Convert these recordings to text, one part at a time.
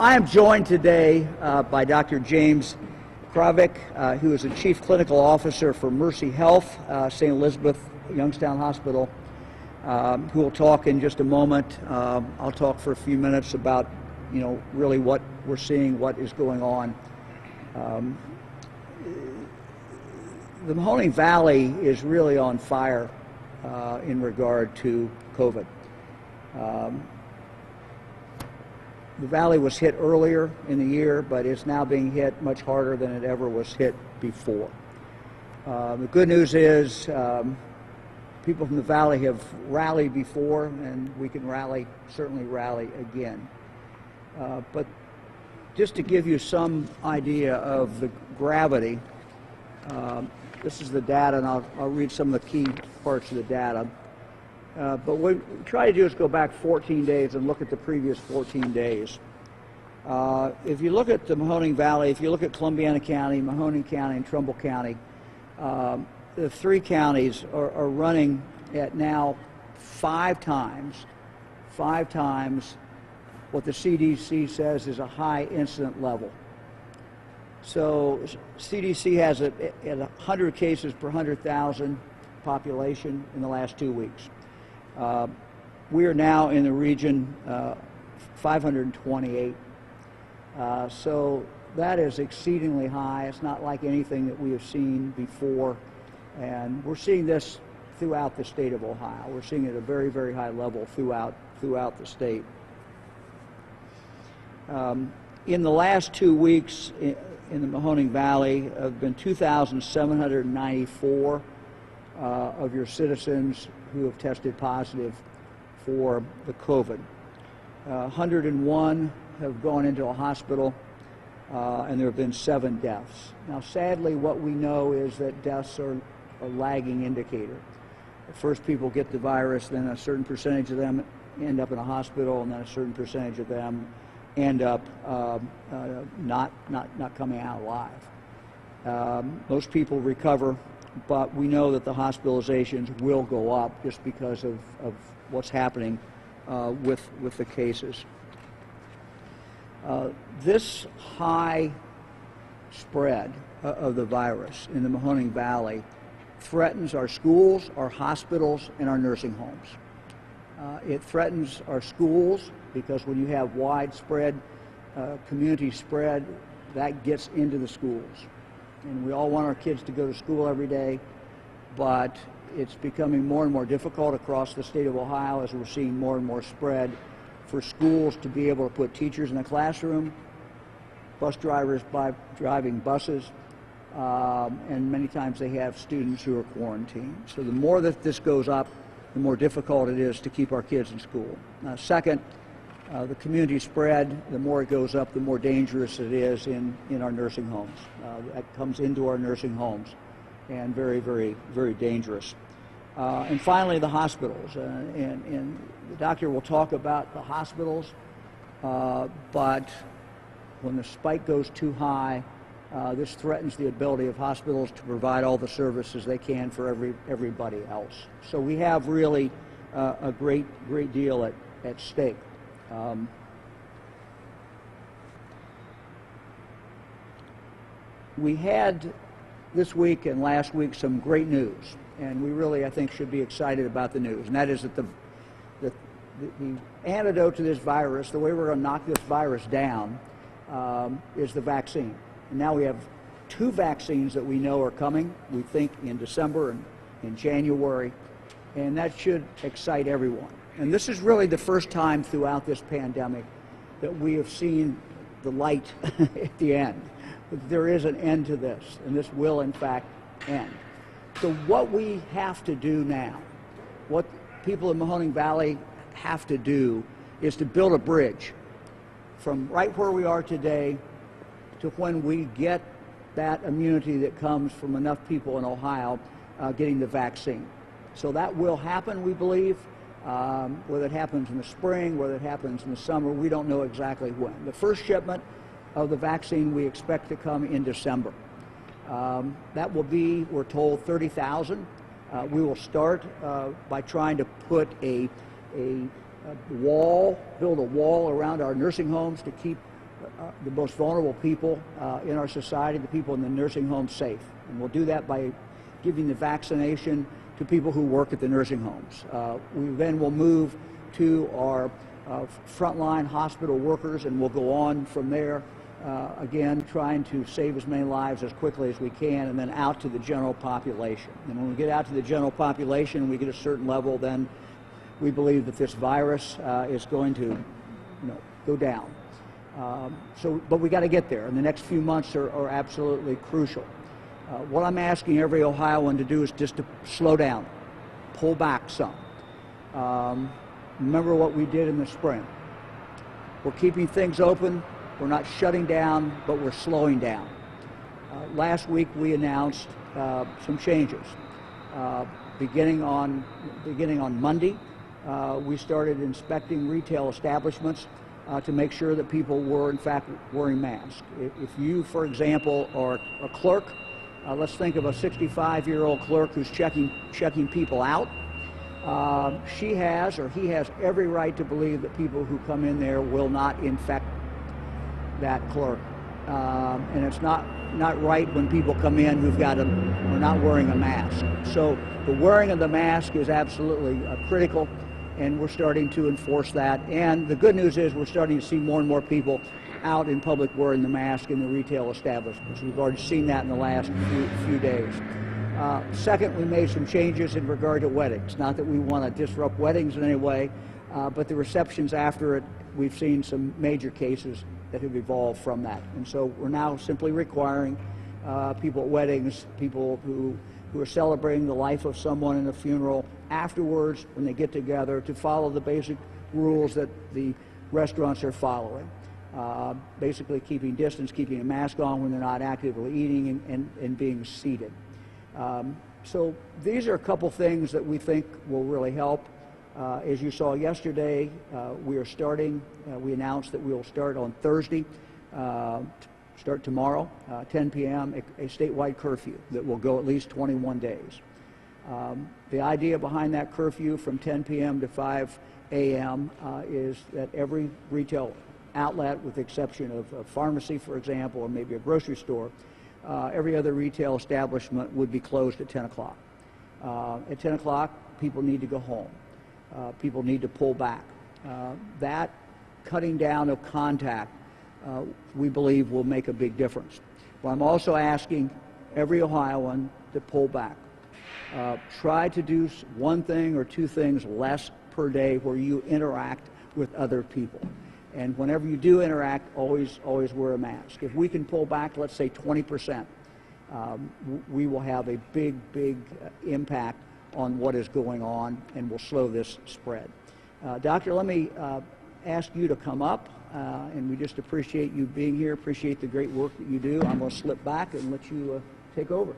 I am joined today by Dr. James Kravick, who is the Chief Clinical Officer for Mercy Health, St. Elizabeth Youngstown Hospital, who will talk in just a moment. I'll talk for a few minutes about, really what we're seeing, what is going on. The Mahoning Valley is really on fire in regard to COVID. The valley was hit earlier in the year, but it's now being hit much harder than it ever was hit before. The good news is people from the valley have rallied before, and we can certainly rally again. But just to give you some idea of the gravity, this is the data, and I'll read some of the key parts of the data. But what we try to do is go back 14 days and look at the previous 14 days. If you look at the Mahoning Valley, if you look at Columbiana County, Mahoning County, and Trumbull County, the three counties are running at now five times what the CDC says is a high incident level. So CDC has it at 100 cases per 100,000 population in the last 2 weeks. We are now in the region 528. So that is exceedingly high. It's not like anything that we have seen before. And we're seeing this throughout the state of Ohio. We're seeing it at a very, very high level throughout the state. In the last 2 weeks in the Mahoning Valley have been 2,794 of your citizens who have tested positive for the COVID. 101 have gone into a hospital, and there have been 7 deaths. Now, sadly, what we know is that deaths are a lagging indicator. First, people get the virus, then a certain percentage of them end up in a hospital, and then a certain percentage of them end up not coming out alive. Most people recover, but we know that the hospitalizations will go up just because of what's happening with the cases. This high spread of the virus in the Mahoning Valley threatens our schools, our hospitals, and our nursing homes. It threatens our schools because when you have widespread community spread, that gets into the schools. And we all want our kids to go to school every day, but it's becoming more and more difficult across the state of Ohio as we're seeing more and more spread for schools to be able to put teachers in the classroom, bus drivers driving buses, and many times they have students who are quarantined. So the more that this goes up, the more difficult it is to keep our kids in school. Second, the community spread, the more it goes up, the more dangerous it is in our nursing homes. That comes into our nursing homes, and very, very, very dangerous. And finally, the hospitals. And the doctor will talk about the hospitals, but when the spike goes too high, this threatens the ability of hospitals to provide all the services they can for everybody else. So we have really a great deal at stake. We had this week and last week some great news, and we really, I think, should be excited about the news, and that is that the antidote to this virus, the way we're going to knock this virus down, is the vaccine. And now we have 2 vaccines that we know are coming, we think in December and in January, and that should excite everyone. And this is really the first time throughout this pandemic that we have seen the light at the end. There is an end to this, and this will, in fact, end. So what we have to do now, what people in Mahoning Valley have to do, is to build a bridge from right where we are today to when we get that immunity that comes from enough people in Ohio getting the vaccine. So that will happen, we believe. Whether it happens in the spring, whether it happens in the summer, we don't know exactly when. The first shipment of the vaccine we expect to come in December. That will be, we're told, 30,000. We will start by trying to put build a wall around our nursing homes to keep the most vulnerable people in our society, the people in the nursing home, safe. And we'll do that by giving the vaccination to people who work at the nursing homes. We then will move to our frontline hospital workers, and we'll go on from there, again, trying to save as many lives as quickly as we can, and then out to the general population. And when we get out to the general population, we get a certain level, then we believe that this virus is going to go down. But we got to get there, and the next few months are absolutely crucial. What I'm asking every Ohioan to do is just to slow down, pull back some. Remember what we did in the spring. We're keeping things open. We're not shutting down, but we're slowing down. Last week we announced some changes. Beginning on Monday, we started inspecting retail establishments to make sure that people were in fact wearing masks. If you, for example, are a clerk, let's think of a 65-year-old clerk who's checking people out. She has, or he has, every right to believe that people who come in there will not infect that clerk. And it's not right when people come in who've got are not wearing a mask. So the wearing of the mask is absolutely critical, and we're starting to enforce that. And the good news is we're starting to see more and more people out in public wearing the mask in the retail establishments. We've already seen that in the last few days. Second, we made some changes in regard to weddings. Not that we want to disrupt weddings in any way, but the receptions after it, we've seen some major cases that have evolved from that. And so we're now simply requiring people at weddings, people who are celebrating the life of someone in a funeral, afterwards, when they get together, to follow the basic rules that the restaurants are following. Basically keeping distance, keeping a mask on when they're not actively eating, and being seated. So these are a couple things that we think will really help. As you saw yesterday, we announced that we will start on Thursday, start tomorrow, 10 p.m., a statewide curfew that will go at least 21 days. The idea behind that curfew from 10 p.m. to 5 a.m. Is that every retail outlet, with the exception of a pharmacy, for example, or maybe a grocery store, every other retail establishment would be closed at 10 o'clock. At 10 o'clock, people need to go home. People need to pull back. That cutting down of contact, we believe, will make a big difference. But I'm also asking every Ohioan to pull back. Try to do one thing or two things less per day where you interact with other people. And whenever you do interact, always wear a mask. If we can pull back, let's say 20%, we will have a big impact on what is going on, and will slow this spread. Doctor, let me ask you to come up, and we just appreciate you being here, appreciate the great work that you do. I'm going to slip back and let you take over.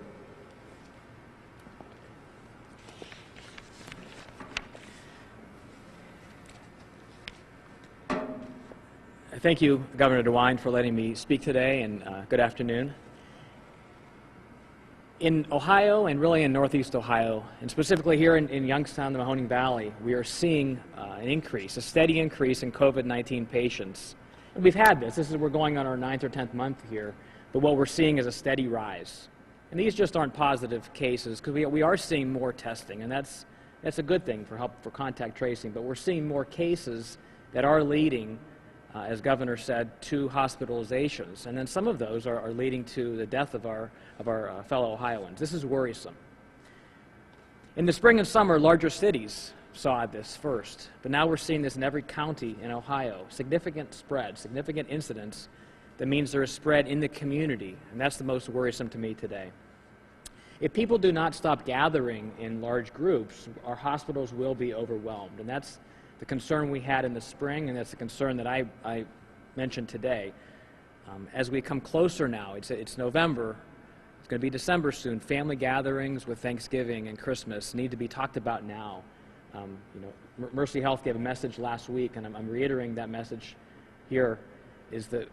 Thank you, Governor DeWine, for letting me speak today, and good afternoon. In Ohio, and really in Northeast Ohio, and specifically here in Youngstown, the Mahoning Valley, we are seeing an increase, a steady increase in COVID-19 patients. And we've had this. We're going on our 9th or 10th month here, but what we're seeing is a steady rise. And these just aren't positive cases, because we are seeing more testing, and that's a good thing for contact tracing, but we're seeing more cases that are leading, as Governor said, to hospitalizations, and then some of those are leading to the death of our fellow Ohioans. This is worrisome. In the spring and summer, larger cities saw this first, but now we're seeing this in every county in Ohio. Significant spread, significant incidents. That means there is spread in the community, and that's the most worrisome to me today. If people do not stop gathering in large groups, our hospitals will be overwhelmed, and that's the concern we had in the spring, and that's the concern that I mentioned today. As we come closer now, it's November, it's going to be December soon. Family gatherings with Thanksgiving and Christmas need to be talked about now. Mercy Health gave a message last week, and I'm reiterating that message here, is that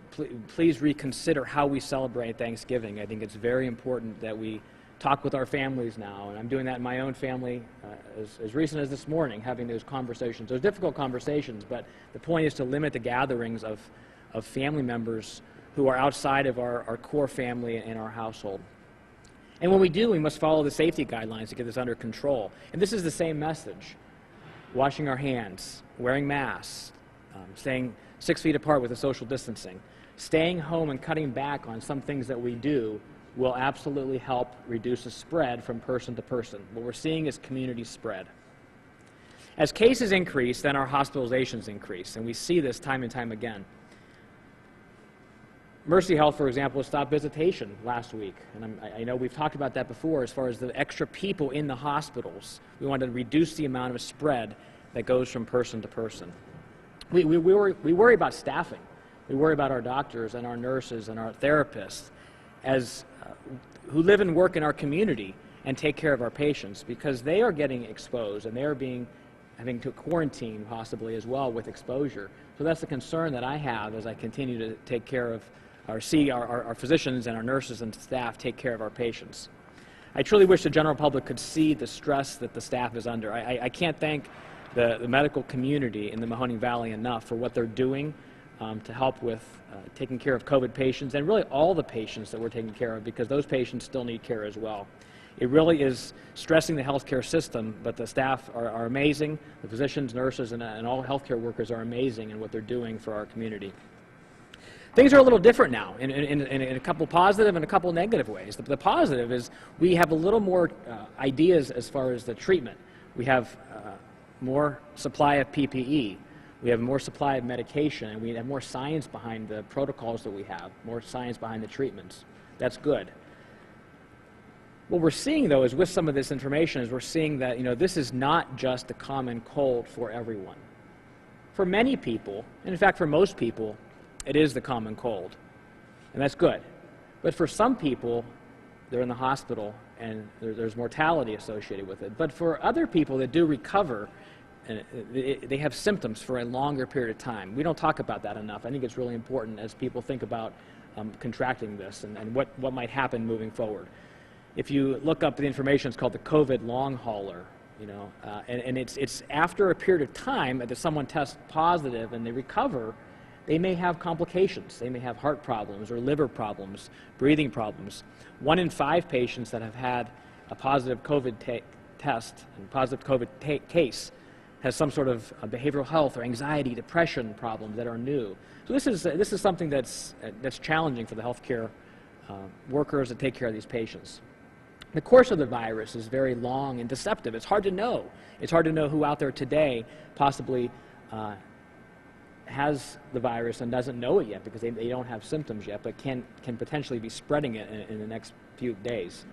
please reconsider how we celebrate Thanksgiving. I think it's very important that we talk with our families now, and I'm doing that in my own family as recent as this morning, having those conversations, those difficult conversations, but the point is to limit the gatherings of of family members who are outside of our core family and our household. And when we do, we must follow the safety guidelines to get this under control. And this is the same message. Washing our hands, wearing masks, staying 6 feet apart with the social distancing, staying home and cutting back on some things that we do will absolutely help reduce the spread from person to person. What we're seeing is community spread. As cases increase, then our hospitalizations increase, and we see this time and time again. Mercy Health, for example, stopped visitation last week, and I know we've talked about that before as far as the extra people in the hospitals. We wanted to reduce the amount of spread that goes from person to person. We worry about staffing. We worry about our doctors and our nurses and our therapists who live and work in our community and take care of our patients, because they are getting exposed and they are having to quarantine possibly as well with exposure. So that's the concern that I have as I continue to take care of see our physicians and our nurses and staff take care of our patients. I truly wish the general public could see the stress that the staff is under. I can't thank the medical community in the Mahoning Valley enough for what they're doing to help with taking care of COVID patients, and really all the patients that we're taking care of, because those patients still need care as well. It really is stressing the healthcare system, but the staff are amazing. The physicians, nurses, and all healthcare workers are amazing in what they're doing for our community. Things are a little different now in a couple positive and a couple negative ways. The positive is we have a little more ideas as far as the treatment. We have more supply of PPE. We have more supply of medication, and we have more science behind the protocols that we have, more science behind the treatments. That's good. What we're seeing, though, is with some of this information, is we're seeing that, this is not just a common cold for everyone. For many people, and in fact for most people, it is the common cold, and that's good. But for some people, they're in the hospital, and there's mortality associated with it. But for other people that do recover, they have symptoms for a longer period of time. We don't talk about that enough. I think it's really important as people think about contracting this and what might happen moving forward. If you look up the information, it's called the COVID long hauler, and it's after a period of time that someone tests positive and they recover, they may have complications. They may have heart problems or liver problems, breathing problems. 1 in 5 patients that have had a positive COVID test and positive COVID case has some sort of behavioral health or anxiety, depression problems that are new. So this is something that's challenging for the healthcare workers that take care of these patients. The course of the virus is very long and deceptive. It's hard to know. It's hard to know who out there today possibly has the virus and doesn't know it yet, because they don't have symptoms yet, but can potentially be spreading it in the next few days.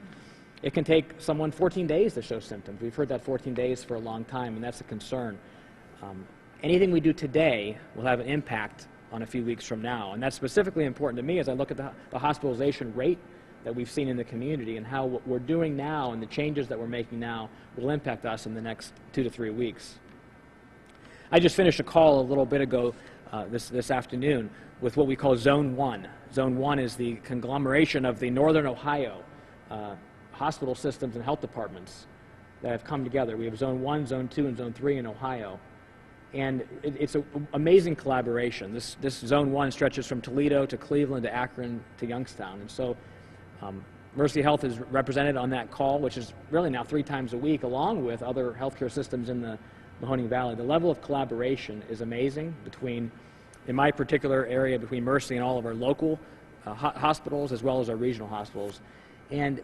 It can take someone 14 days to show symptoms. We've heard that 14 days for a long time, and that's a concern. Anything we do today will have an impact on a few weeks from now, and that's specifically important to me as I look at the hospitalization rate that we've seen in the community, and how what we're doing now and the changes that we're making now will impact us in the next 2 to 3 weeks. I just finished a call a little bit ago this afternoon with what we call Zone 1. Zone 1 is the conglomeration of the Northern Ohio hospital systems and health departments that have come together. We have Zone 1, Zone 2, and Zone 3 in Ohio. And it's an amazing collaboration. This Zone 1 stretches from Toledo to Cleveland to Akron to Youngstown. And so Mercy Health is represented on that call, which is really now 3 times a week, along with other healthcare systems in the Mahoning Valley. The level of collaboration is amazing in my particular area, between Mercy and all of our local hospitals as well as our regional hospitals. And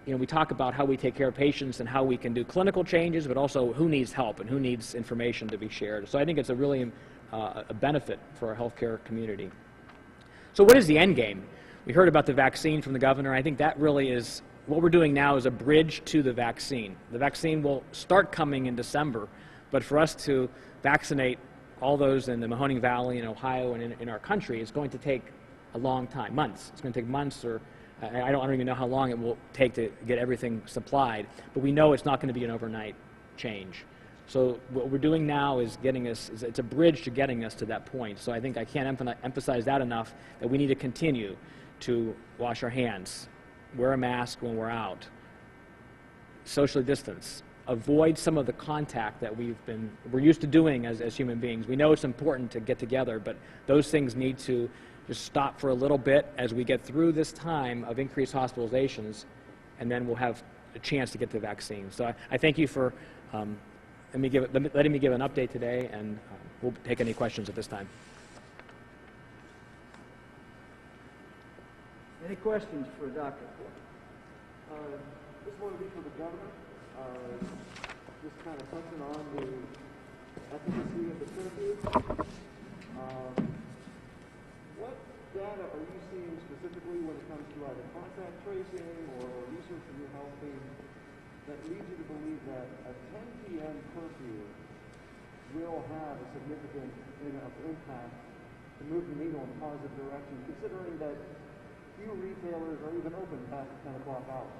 we talk about how we take care of patients and how we can do clinical changes, but also who needs help and who needs information to be shared. So I think it's a really a benefit for our healthcare community. So what is the end game? We heard about the vaccine from the governor. I think that really is what we're doing now, is a bridge to the vaccine. The vaccine will start coming in December, but for us to vaccinate all those in the Mahoning Valley, in Ohio, and in our country, is going to take a long time, months. It's going to take months, or I don't even know how long it will take to get everything supplied, but we know it's not going to be an overnight change. So what we're doing now is it's a bridge to getting us to that point. So I think I can't emphasize that enough, that we need to continue to wash our hands, wear a mask when we're out, socially distance, avoid some of the contact that we're used to doing as human beings. We know it's important to get together, but those things need to just stop for a little bit as we get through this time of increased hospitalizations, and then we'll have a chance to get the vaccine. So I thank you for letting me give an update today, and we'll take any questions at this time. Any questions for Dr. This one would be for the governor. Just kind of touching on the efficacy of the curfew. What data are you seeing specifically when it comes to either contact tracing or research in your health team that leads you to believe that a 10 p.m. curfew will have a significant enough impact to move the needle in a positive direction, considering that few retailers are even open past the 10 o'clock hour?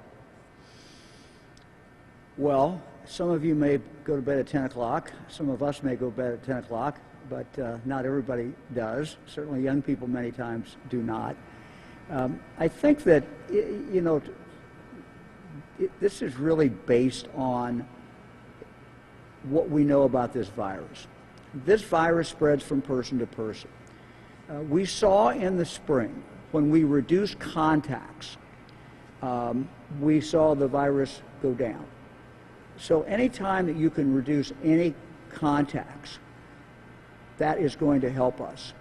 Well, some of you may go to bed at 10 o'clock. Some of us may go to bed at 10 o'clock, but not everybody does. Certainly young people many times do not. I think that, this is really based on what we know about this virus. This virus spreads from person to person. We saw in the spring, when we reduced contacts, we saw the virus go down. So anytime that you can reduce any contacts, that is going to help us.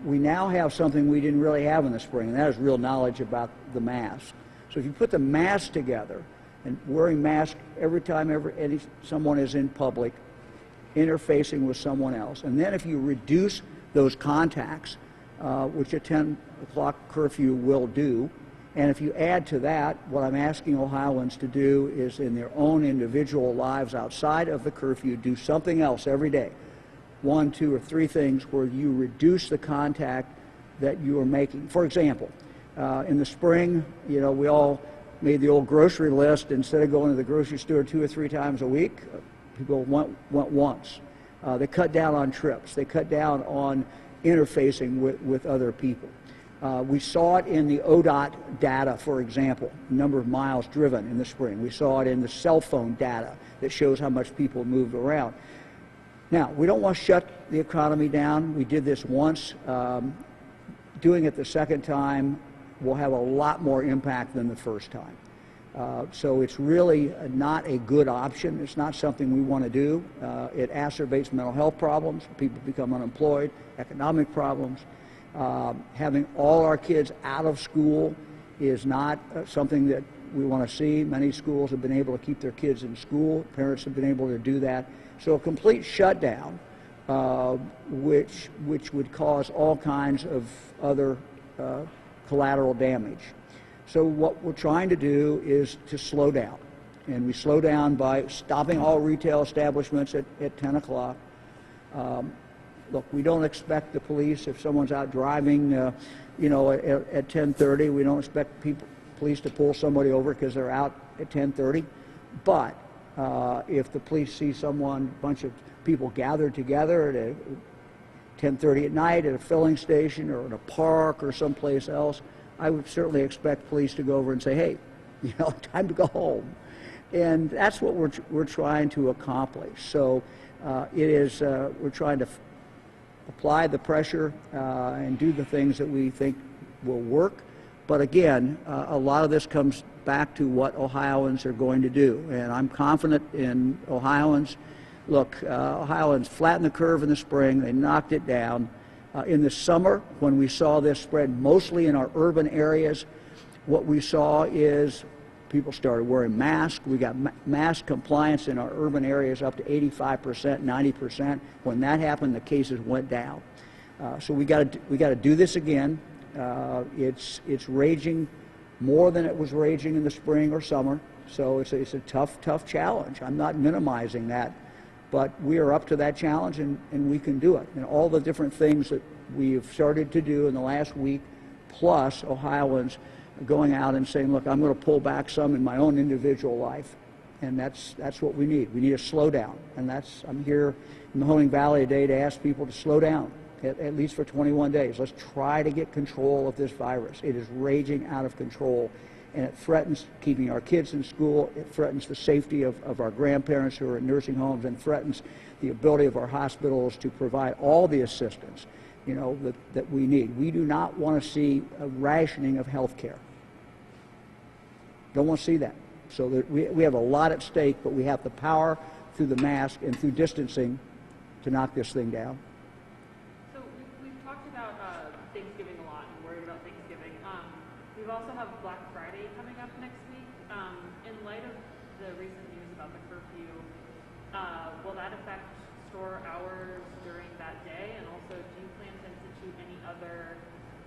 We now have something we didn't really have in the spring, and that is real knowledge about the mask. So if you put the mask together, and wearing masks every time someone is in public, interfacing with someone else, and then if you reduce those contacts, which a 10 o'clock curfew will do, and if you add to that, what I'm asking Ohioans to do is in their own individual lives outside of the curfew, do something else every day. 1, 2, or 3 things where you reduce the contact that you are making. For example, in the spring, we all made the old grocery list. Instead of going to the grocery store 2 or 3 times a week, people went once. They cut down on trips. They cut down on interfacing with other people. We saw it in the ODOT data, for example, number of miles driven in the spring. We saw it in the cell phone data that shows how much people moved around. Now, we don't want to shut the economy down. We did this once. Doing it the second time will have a lot more impact than the first time. So it's really not a good option. It's not something we want to do. It exacerbates mental health problems. People become unemployed, economic problems. Having all our kids out of school is not something that we want to see. Many schools have been able to keep their kids in school. Parents have been able to do that. So a complete shutdown, which would cause all kinds of other collateral damage. So what we're trying to do is to slow down. And we slow down by stopping all retail establishments at 10 o'clock. Look, we don't expect the police, if someone's out driving, at 10:30, we don't expect police to pull somebody over because they're out at 10:30. But if the police see a bunch of people gathered together at 10:30 at night at a filling station or in a park or someplace else, I would certainly expect police to go over and say, hey, time to go home. And that's what we're trying to accomplish. So we're trying to apply the pressure and do the things that we think will work. But again, a lot of this comes back to what Ohioans are going to do. And I'm confident in Ohioans. Look, Ohioans flattened the curve in the spring. They knocked it down. In the summer, when we saw this spread mostly in our urban areas, what we saw is people started wearing masks. We got mask compliance in our urban areas up to 85%, 90%. When that happened, the cases went down. So we got to do this again. It's raging more than it was raging in the spring or summer. So it's a tough challenge. I'm not minimizing that, but we are up to that challenge, and we can do it. And all the different things that we've started to do in the last week, plus Ohioans going out and saying, look, I'm going to pull back some in my own individual life. And that's what we need. We need a slowdown. And I'm here in Mahoning Valley today to ask people to slow down, at least for 21 days. Let's try to get control of this virus. It is raging out of control. and it threatens keeping our kids in school. It threatens the safety of our grandparents who are in nursing homes, and threatens the ability of our hospitals to provide all the assistance, that we need. We do not want to see a rationing of health care. Don't want to see that. So we have a lot at stake, but we have the power through the mask and through distancing to knock this thing down. So we've talked about Thanksgiving a lot and worried about Thanksgiving. We've also have Black Friday coming up next week. In light of the recent news about the curfew, will that affect store hours during that day? And also, do you plan to institute any other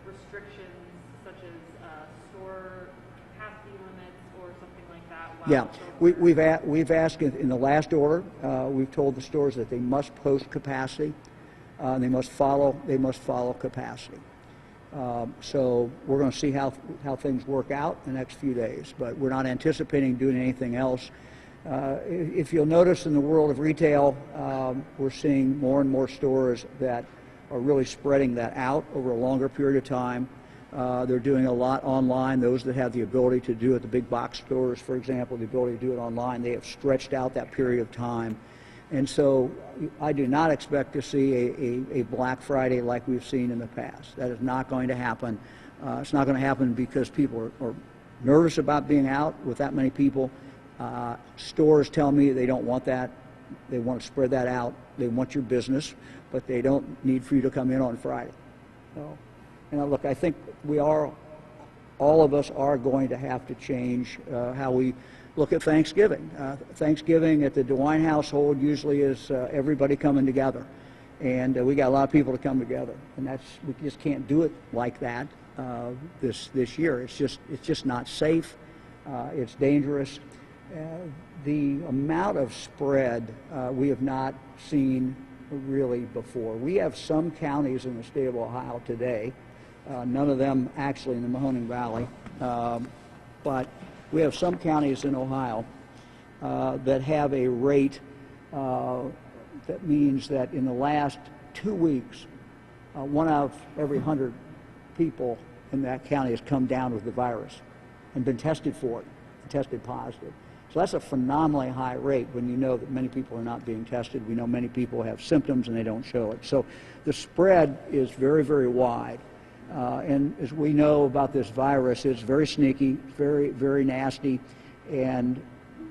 restrictions, such as store capacity limits or something like that? Yeah, we've asked in the last order. We've told the stores that they must post capacity. They must follow capacity. So we're going to see how things work out in the next few days. But we're not anticipating doing anything else. If you'll notice in the world of retail, we're seeing more and more stores that are really spreading that out over a longer period of time. They're doing a lot online. Those that have the ability to do it, the big box stores, for example, the ability to do it online, they have stretched out that period of time. And so I do not expect to see a Black Friday like we've seen in the past. That is not going to happen. It's not going to happen because people are nervous about being out with that many people. Stores tell me they don't want that. They want to spread that out. They want your business, but they don't need for you to come in on Friday. So, look, I think all of us are going to have to change how we look at Thanksgiving. Thanksgiving at the DeWine household usually is everybody coming together, and we got a lot of people to come together, and we just can't do it like that this year. It's just not safe. It's dangerous. The amount of spread we have not seen really before. We have some counties in the state of Ohio today, none of them actually in the Mahoning Valley, but we have some counties in Ohio that have a rate that means that in the last 2 weeks, 1 out of every 100 people in that county has come down with the virus and been tested for it, and tested positive. So that's a phenomenally high rate when you know that many people are not being tested. We know many people have symptoms and they don't show it. So the spread is very, very wide. And as we know about this virus, it's very sneaky, very, very nasty, and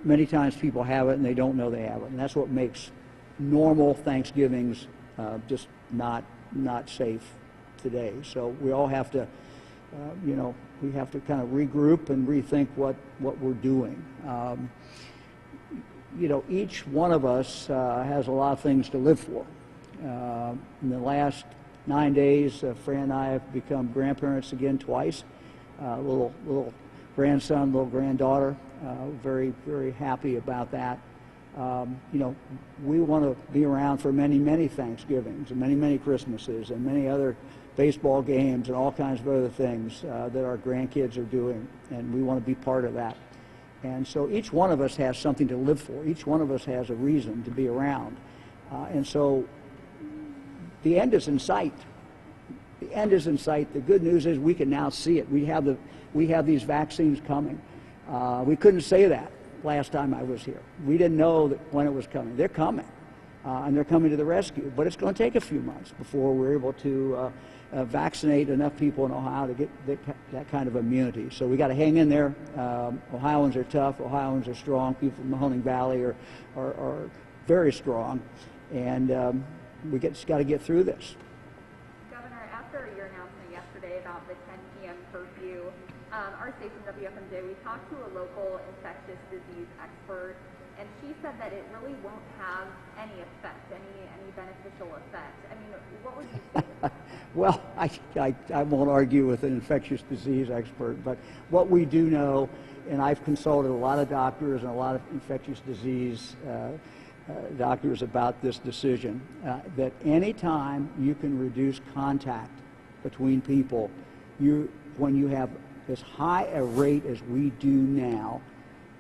many times people have it and they don't know they have it. And that's what makes normal Thanksgivings just not safe today. So we all have to, we have to kind of regroup and rethink what we're doing. Each one of us has a lot of things to live for. In the last 9 days, Fran and I have become grandparents again twice. Little grandson, little granddaughter. Very, very happy about that. We want to be around for many, many Thanksgivings and many, many Christmases and many other baseball games and all kinds of other things that our grandkids are doing, and we want to be part of that. And so each one of us has something to live for. Each one of us has a reason to be around. And so the end is in sight. The end is in sight. The good news is we can now see it. We have these vaccines coming. We couldn't say that last time I was here. We didn't know when it was coming. They're coming, and they're coming to the rescue. But it's going to take a few months before we're able to vaccinate enough people in Ohio to get that kind of immunity. So we got to hang in there. Ohioans are tough. Ohioans are strong. People from Mahoning Valley are very strong, and we just got to get through this. Governor, after your announcement yesterday about the 10 p.m. curfew, our station WFMJ, we talked to a local infectious disease expert, and she said that it really won't have any effect, any beneficial effect. I mean, what would you say to that? Well, I won't argue with an infectious disease expert, but what we do know, and I've consulted a lot of doctors and a lot of infectious disease doctors about this decision, that any time you can reduce contact between people, when you have as high a rate as we do now,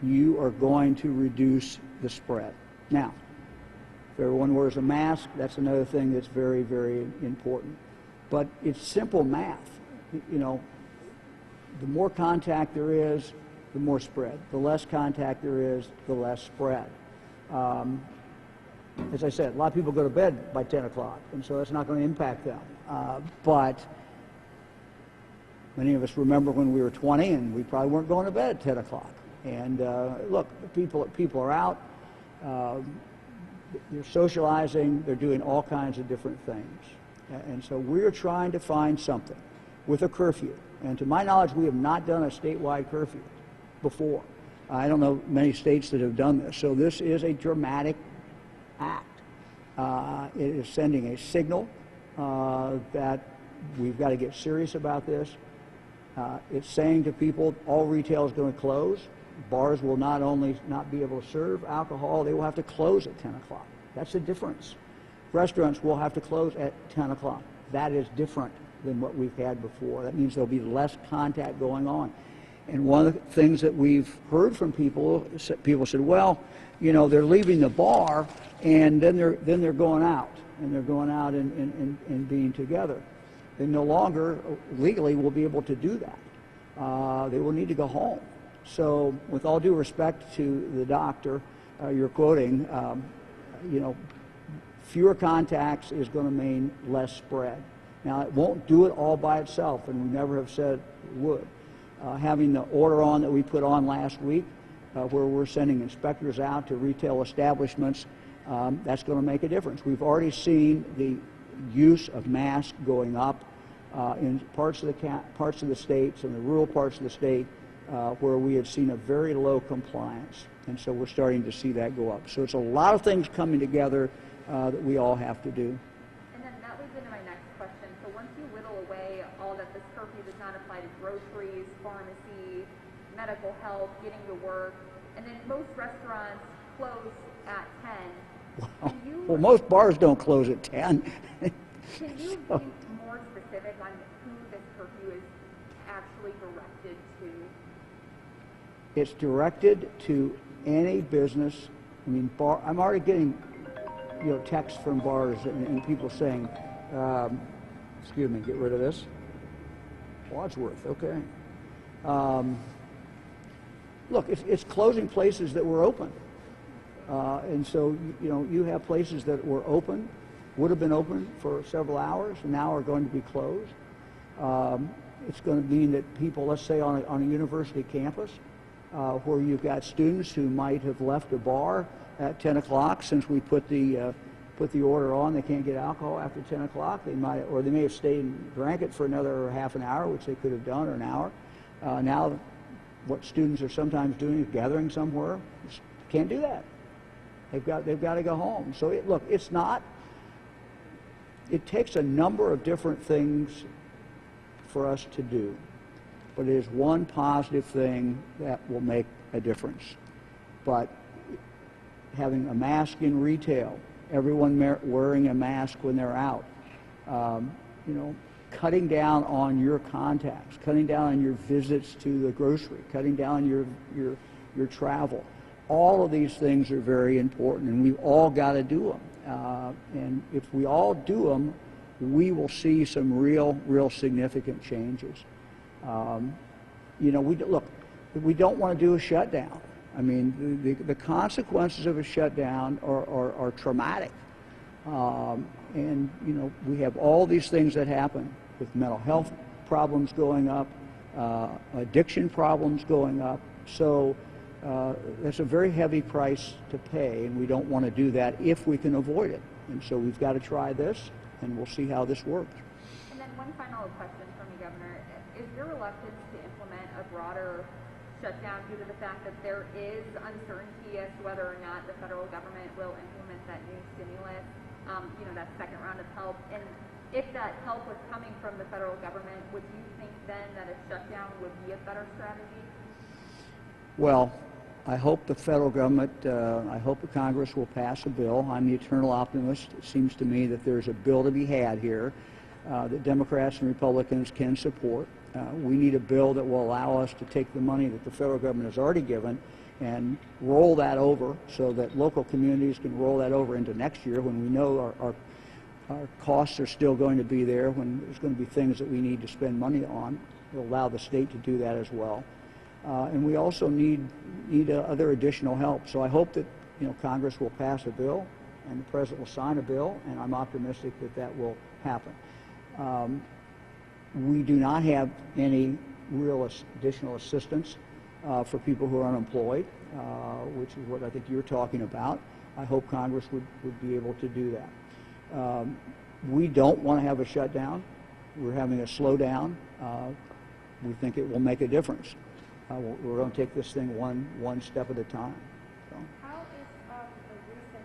you are going to reduce the spread. Now, if everyone wears a mask, that's another thing that's very, very important. But it's simple math. the more contact there is, the more spread. The less contact there is, the less spread. As I said, a lot of people go to bed by 10 o'clock, and so that's not going to impact them. But many of us remember when we were 20 and we probably weren't going to bed at 10 o'clock. And look, people are out, they're socializing, they're doing all kinds of different things. And so we're trying to find something with a curfew. And to my knowledge, we have not done a statewide curfew before. I don't know many states that have done this. So this is a dramatic act. It is sending a signal that we've got to get serious about this. It's saying to people, all retail is going to close. Bars will not only not be able to serve alcohol, they will have to close at 10 o'clock. That's the difference. Restaurants will have to close at 10 o'clock. That is different than what we've had before. That means there'll be less contact going on. And one of the things that we've heard from people said, well, you know, they're leaving the bar and then they're going out, and they're going out and being together. They no longer legally will be able to do that. They will need to go home. So with all due respect to the doctor you're quoting, you know, fewer contacts is going to mean less spread. Now, it won't do it all by itself, and we never have said it would. Having the order on that we put on last week, where we're sending inspectors out to retail establishments, that's going to make a difference. We've already seen the use of masks going up in parts of the states and the rural parts of the state where we had seen a very low compliance, and so we're starting to see that go up. So it's a lot of things coming together that we all have to do. And then that leads into my next question. So once you whittle away all that this curfew does not apply to groceries, pharmacy, medical help, getting to work, and then most restaurants close at 10. Well, most bars don't close at 10. Can you be more specific on who this curfew is actually directed to? It's directed to any business. I mean, I'm already getting, you know, texts from bars and people saying, excuse me, get rid of this. Wadsworth, okay. Look, it's closing places that were open. And so, you know, you have places that were open, would have been open for several hours, and now are going to be closed. It's going to mean that people, let's say on a university campus, where you've got students who might have left a bar at 10 o'clock, since we put the order on, they can't get alcohol after 10 o'clock. They may have stayed and drank it for another half an hour, which they could have done, or an hour. Now, what students are sometimes doing is gathering somewhere. Can't do that. They've got to go home. So it takes a number of different things for us to do, but it is one positive thing that will make a difference. But having a mask in retail, everyone wearing a mask when they're out, you know, cutting down on your contacts, cutting down on your visits to the grocery, cutting down your travel. All of these things are very important, and we've all got to do them. And if we all do them, we will see some real significant changes. You know, we don't want to do a shutdown. I mean, the consequences of a shutdown are traumatic. And, you know, we have all these things that happen with mental health problems going up, addiction problems going up. So that's a very heavy price to pay, and we don't want to do that if we can avoid it. And so we've got to try this, and we'll see how this works. And then one final question from you, Governor. Is your reluctance to implement a broader shutdown due to the fact that there is uncertainty as to whether or not the federal government will implement that new stimulus, you know, that second round of help? And if that help was coming from the federal government, would you think then that a shutdown would be a better strategy? Well, I hope the federal government, I hope the Congress will pass a bill. I'm the eternal optimist. It seems to me that there's a bill to be had here that Democrats and Republicans can support. We need a bill that will allow us to take the money that the federal government has already given and roll that over so that local communities can roll that over into next year when we know our costs are still going to be there, when there's going to be things that we need to spend money on. It'll allow the state to do that as well. And we also need other additional help. So I hope that Congress will pass a bill and the President will sign a bill, and I'm optimistic that that will happen. We do not have any real additional assistance for people who are unemployed, which is what I think you're talking about. I hope Congress would be able to do that. We don't want to have a shutdown. We're having a slowdown. We think it will make a difference. We're going to take this thing one step at a time. So. How is the recent,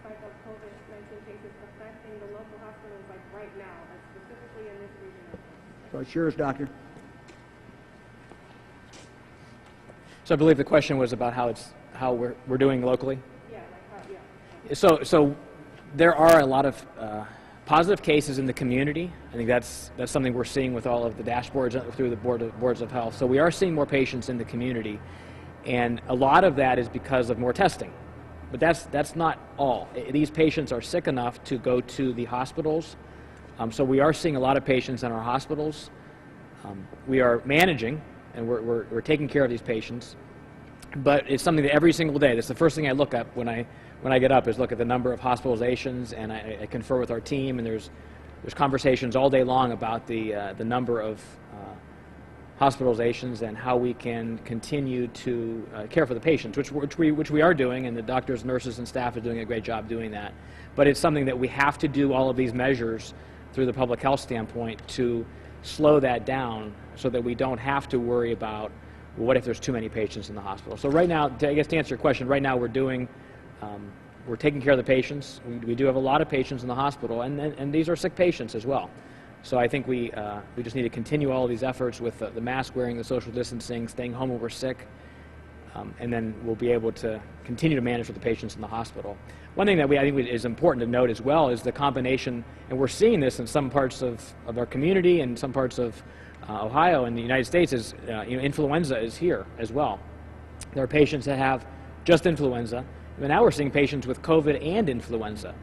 spike of COVID-19 cases affecting the local hospitals like right now, specifically in this region? So sure is, Doctor. So I believe the question was about how we're doing locally. Yeah, yeah. So there are a lot of positive cases in the community. I think that's something we're seeing with all of the dashboards through the boards of health. So we are seeing more patients in the community, and a lot of that is because of more testing. But that's not all. These patients are sick enough to go to the hospitals. So we are seeing a lot of patients in our hospitals. We are managing, and we're taking care of these patients. But it's something that every single day, that's the first thing I look at when I get up, is look at the number of hospitalizations, and I confer with our team, and there's conversations all day long about the number of hospitalizations and how we can continue to care for the patients, which we are doing, and the doctors, nurses, and staff are doing a great job doing that. But it's something that we have to do all of these measures through the public health standpoint to slow that down so that we don't have to worry about, well, what if there's too many patients in the hospital. So right now, I guess to answer your question, right now we're taking care of the patients. We do have a lot of patients in the hospital, and these are sick patients as well. So I think we just need to continue all of these efforts with the mask wearing, the social distancing, staying home when we're sick, and then we'll be able to continue to manage with the patients in the hospital. One thing that I think is important to note as well is the combination, and we're seeing this in some parts of our community and some parts of Ohio and the United States, is influenza is here as well. There are patients that have just influenza, but now we're seeing patients with COVID and influenza.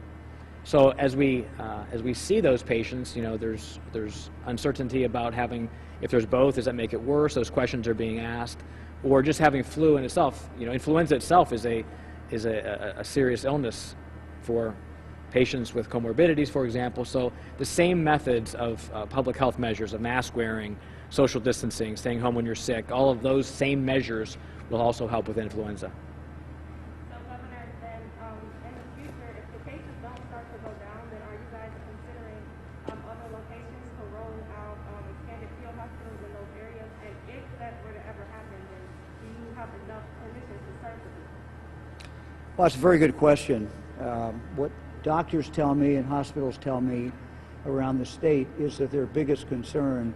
So as we see those patients, there's uncertainty about if there's both, does that make it worse? Those questions are being asked, or just having flu in itself. Influenza itself is a serious illness for patients with comorbidities, for example. So the same methods of public health measures of mask wearing, social distancing, staying home when you're sick, all of those same measures will also help with influenza. So, Governor, then in the future, if the cases don't start to go down, then are you guys considering other locations for rolling out expanded field hospitals in those areas? And if that were to ever happen, then do you have enough clinicians to serve the people? Well, that's a very good question. What doctors tell me and hospitals tell me around the state is that their biggest concern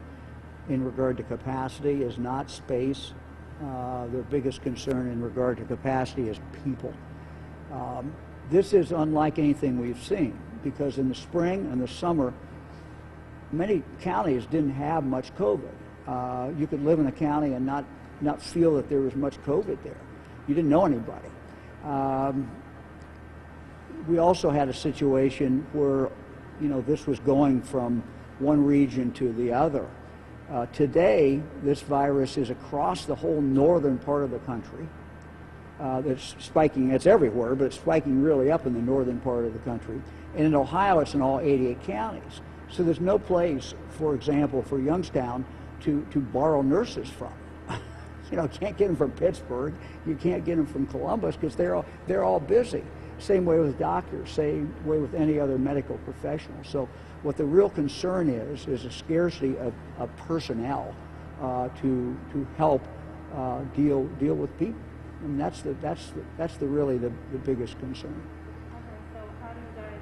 in regard to capacity is not space. Their biggest concern in regard to capacity is people. This is unlike anything we've seen, because in the spring and the summer, many counties didn't have much COVID. You could live in a county and not feel that there was much COVID there. You didn't know anybody. We also had a situation where, this was going from one region to the other. Today, this virus is across the whole northern part of the country. It's spiking. It's everywhere, but it's spiking really up in the northern part of the country. And in Ohio, it's in all 88 counties. So there's no place, for example, for Youngstown to borrow nurses from. Can't get them from Pittsburgh. You can't get them from Columbus because they're all busy. Same way with doctors. Same way with any other medical professional. So what the real concern is a scarcity of personnel to help deal with people, and that's really the biggest concern. Okay, so how do you guys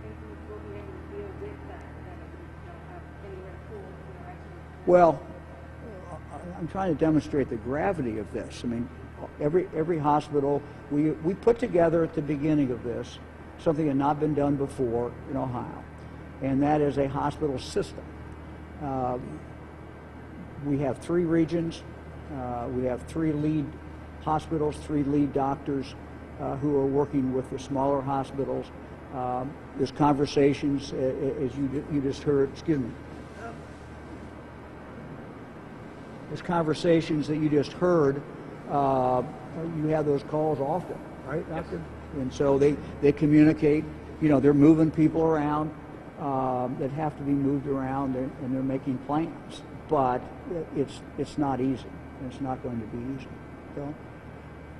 think you will be able to deal with that if you don't have anywhere to pull, actually? Well, I'm trying to demonstrate the gravity of this. I mean, every hospital, we put together at the beginning of this something that had not been done before in Ohio, and that is a hospital system. We have 3 regions. We have 3 lead hospitals, 3 lead doctors who are working with the smaller hospitals. There's conversations, as you just heard, excuse me. those conversations that you just heard, you have those calls often, right, Doctor? And so they communicate. You know, they're moving people around that have to be moved around, and they're making plans. But it's not easy. It's not going to be easy. So,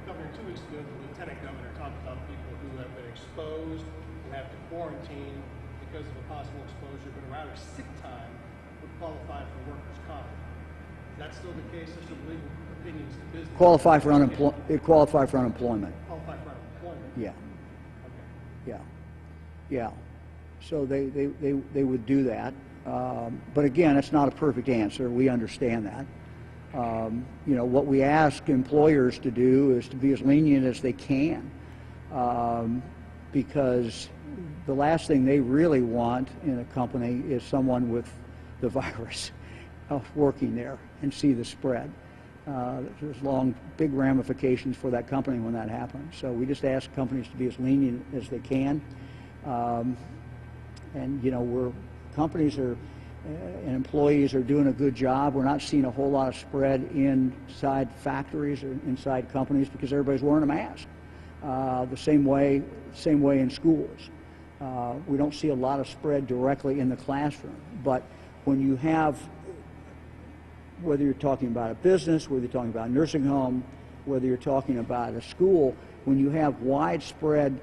Governor, 2 weeks ago, the Lieutenant Governor talked about people who have been exposed, who have to quarantine because of a possible exposure, but rather sick time would qualify for workers' comp. Is that still the case? There's some legal opinions to business. qualify for unemployment. Qualify for unemployment. Qualify for unemployment? Yeah. Okay. Yeah. So they would do that. But again, it's not a perfect answer. We understand that. You know, what we ask employers to do is to be as lenient as they can, because the last thing they really want in a company is someone with the virus working there and see the spread. There's big ramifications for that company when that happens. So we just ask companies to be as lenient as they can. And you know, companies are and employees are doing a good job. We're not seeing a whole lot of spread inside factories or inside companies because everybody's wearing a mask. The same way in schools. We don't see a lot of spread directly in the classroom. But when you have, whether you're talking about a business, whether you're talking about a nursing home, whether you're talking about a school, when you have widespread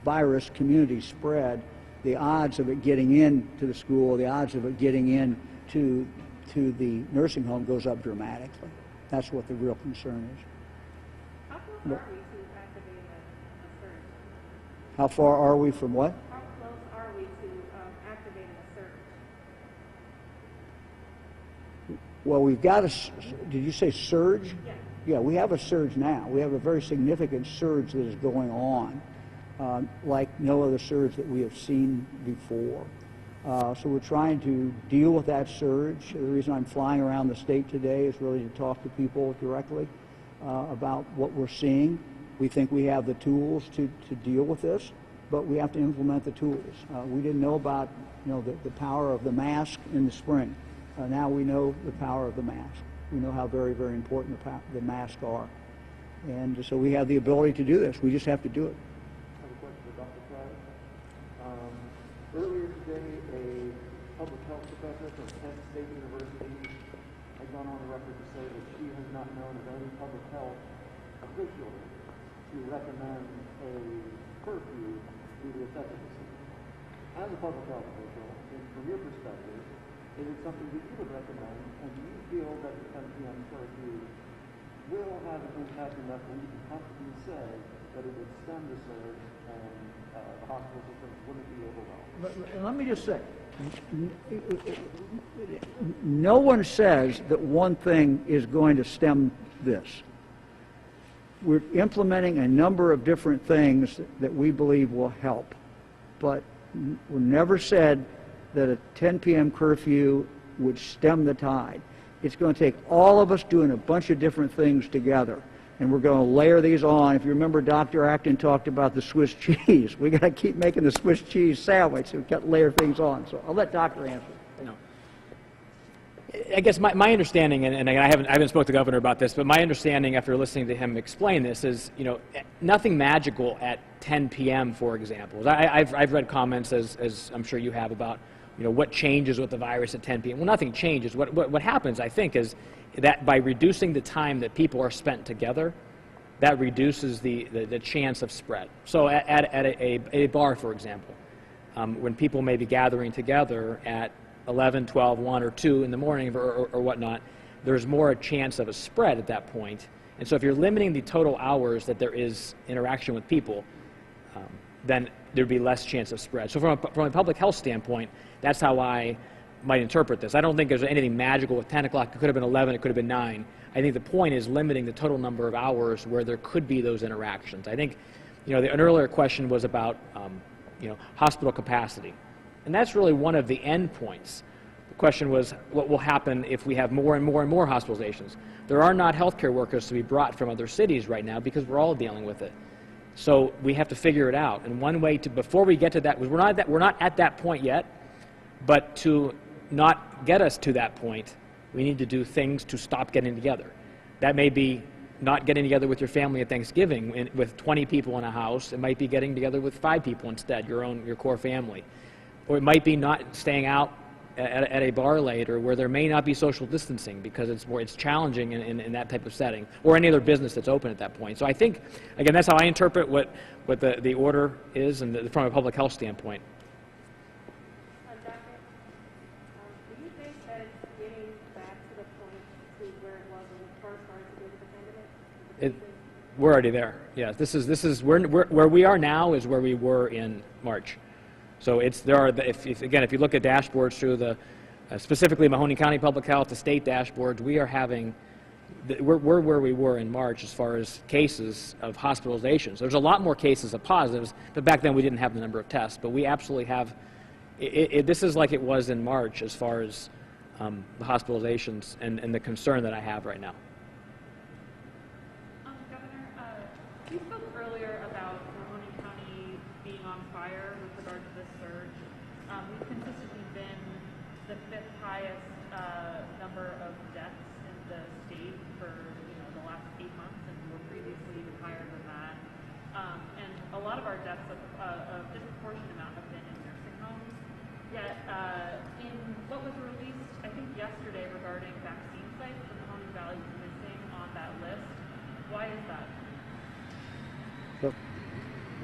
virus community spread, the odds of it getting into the school, the odds of it getting into the nursing home goes up dramatically. That's what the real concern is. How close are we to activating a surge? How far are we from what? How close are we to activating a surge? Well, we've got did you say surge? Yeah. Yeah, we have a surge now. We have a very significant surge that is going on, like no other surge that we have seen before. So we're trying to deal with that surge. The reason I'm flying around the state today is really to talk to people directly about what we're seeing. We think we have the tools to deal with this, but we have to implement the tools. We didn't know about the power of the mask in the spring. Now we know the power of the mask. We know how very, very important the masks are. And so we have the ability to do this. We just have to do it. I have a question for Dr. Price. Earlier today, a public health professor from Kent State University has gone on the record to say that she has not known of any public health official to recommend a curfew due to its efficacy. As a public health official, from your perspective, is it something that you would recommend, and do you feel that the 10 p.m. curfew will have an impact enough that you can comfortably say that it would stem the surge and the hospital system wouldn't be overwhelmed? Let me just say, no one says that one thing is going to stem this. We're implementing a number of different things that we believe will help, but we never said that a 10 p.m. curfew would stem the tide. It's going to take all of us doing a bunch of different things together, and we're going to layer these on. If you remember, Dr. Acton talked about the Swiss cheese. We got to keep making the Swiss cheese sandwich, so we've got to layer things on. So I'll let Doctor answer. No. I guess my understanding, and I haven't spoke to the governor about this, but my understanding after listening to him explain this is, nothing magical at 10 p.m., for example. I've read comments, as I'm sure you have, about what changes with the virus at 10 p.m. Well, nothing changes. What happens, I think, is that by reducing the time that people are spent together, that reduces the chance of spread. So at a bar, for example, when people may be gathering together at 11, 12, 1, or 2 in the morning or whatnot, there's more a chance of a spread at that point. And so if you're limiting the total hours that there is interaction with people, then there'd be less chance of spread. So from a public health standpoint, that's how I might interpret this. I don't think there's anything magical with 10 o'clock. It could have been 11, it could have been 9. I think the point is limiting the total number of hours where there could be those interactions. I think, an earlier question was about, hospital capacity. And that's really one of the end points. The question was, what will happen if we have more and more and more hospitalizations? There are not healthcare workers to be brought from other cities right now because we're all dealing with it. So we have to figure it out. And one way before we get to that, we're not at that point yet, but to not get us to that point, we need to do things to stop getting together. That may be not getting together with your family at Thanksgiving with 20 people in a house. It might be getting together with 5 people instead, your core family. Or it might be not staying out at a bar later where there may not be social distancing because it's challenging in that type of setting, or any other business that's open at that point. So I think, again, that's how I interpret what the order is and from a public health standpoint. Doctor, do you think that it's getting back to the point to where it was when we first started to deal with the pandemic? We're already there. Yeah, this is where we are now is where we were in March. So if you look at dashboards through the specifically Mahoning County Public Health, the state dashboards, we're where we were in March as far as cases of hospitalizations. There's a lot more cases of positives, but back then we didn't have the number of tests. But we absolutely have. This is like it was in March as far as the hospitalizations and the concern that I have right now. Governor, you spoke earlier about Mahoning County being on fire with regard to this surge. We've consistently been the 5th highest number of deaths in the state for the last 8 months, and we were previously even higher than that. And a lot of our deaths, a disproportionate amount, have been in nursing homes. Yet, in what was released, I think yesterday, regarding vaccine sites, the Mahoning Valley was missing on that list. Why is that? So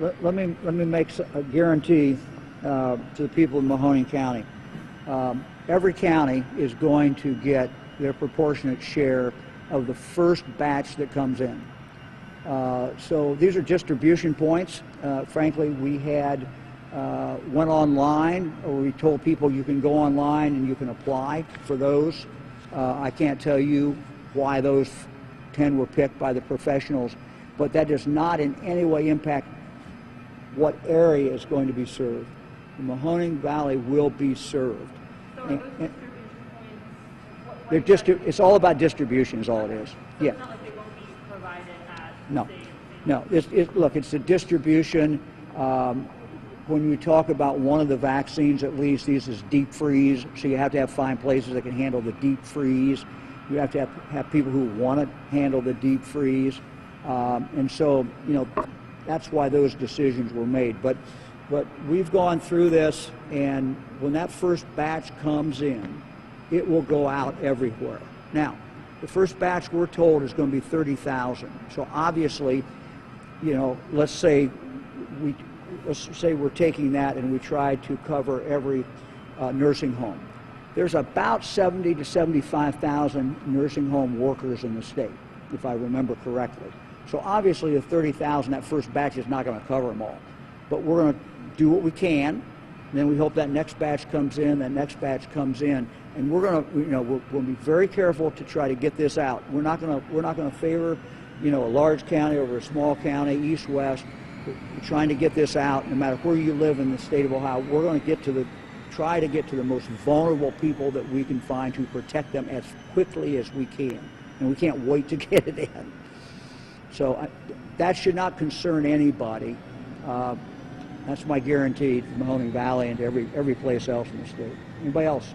let me make a guarantee to the people of Mahoning County. Every county is going to get their proportionate share of the first batch that comes in. So these are distribution points. Frankly, we went online, or we told people you can go online and you can apply for those. I can't tell you why those 10 were picked by the professionals, but that does not in any way impact what area is going to be served. The Mahoning Valley will be served. So are those distribution points, It's all about distribution is all it is. so Yeah. it's not like they won't be provided at No. the same No, look, it's the distribution. When we talk about one of the vaccines, at least, these is deep freeze, so you have to find places that can handle the deep freeze. You have to have people who want to handle the deep freeze. And so, that's why those decisions were made. But we've gone through this, and when that first batch comes in, it will go out everywhere. Now, the first batch we're told is going to be 30,000. So obviously, let's say we're taking that and we try to cover every nursing home. There's about 70 to 75,000 nursing home workers in the state, if I remember correctly. So obviously the 30,000, that first batch is not going to cover them all. But we're going to do what we can, and then we hope that next batch comes in, and we're going to, we'll be very careful to try to get this out. We're not going to favor, a large county over a small county, east, west. We're trying to get this out, no matter where you live in the state of Ohio. We're going to try to get to the most vulnerable people that we can find to protect them as quickly as we can. And we can't wait to get it in. So that should not concern anybody. That's my guarantee to Mahoning Valley and to every place else in the state. Anybody else?